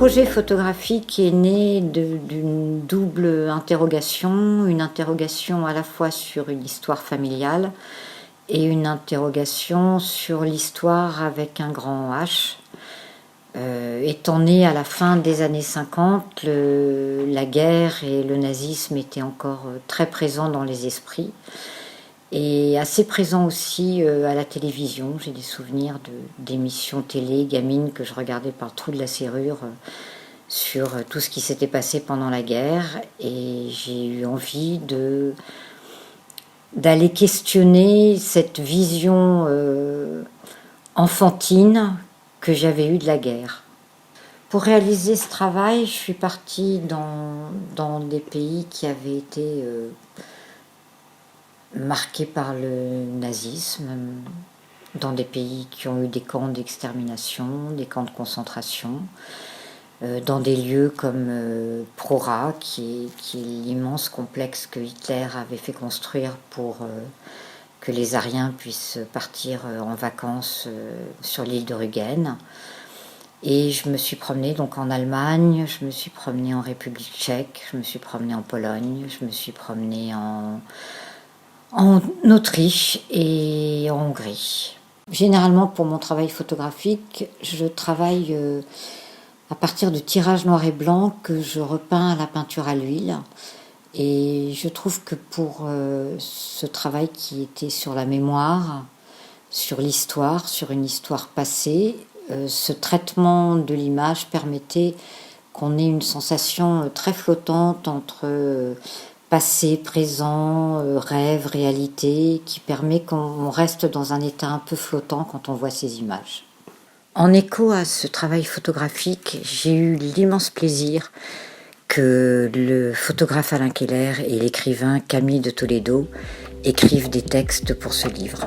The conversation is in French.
projet photographique est né d'une double interrogation, une interrogation à la fois sur une histoire familiale et une interrogation sur l'histoire avec un grand H. Étant né à la fin des années 50, la guerre et le nazisme étaient encore très présents dans les esprits et assez présents aussi à la télévision. J'ai des souvenirs d'émissions télé, gamines, que je regardais par le trou de la serrure sur tout ce qui s'était passé pendant la guerre, et j'ai eu envie d'aller questionner cette vision enfantine que j'avais eue de la guerre. Pour réaliser ce travail, je suis partie dans des pays qui avaient été marqués par le nazisme, dans des pays qui ont eu des camps d'extermination, des camps de concentration, dans des lieux comme Prora, qui est l'immense complexe que Hitler avait fait construire pour que les Aryens puissent partir en vacances sur l'île de Rügen. Et je me suis promenée donc en Allemagne, je me suis promenée en République tchèque, je me suis promenée en Pologne, je me suis promenée en Autriche et en Hongrie. Généralement, pour mon travail photographique, je travaille à partir de tirages noirs et blancs que je repeins à la peinture à l'huile. Et je trouve que pour ce travail qui était sur la mémoire, sur l'histoire, sur une histoire passée, ce traitement de l'image permettait qu'on ait une sensation très flottante entre passé, présent, rêve, réalité, qui permet qu'on reste dans un état un peu flottant quand on voit ces images. En écho à ce travail photographique, j'ai eu l'immense plaisir que le photographe Alain Keller et l'écrivain Camille de Toledo écrivent des textes pour ce livre.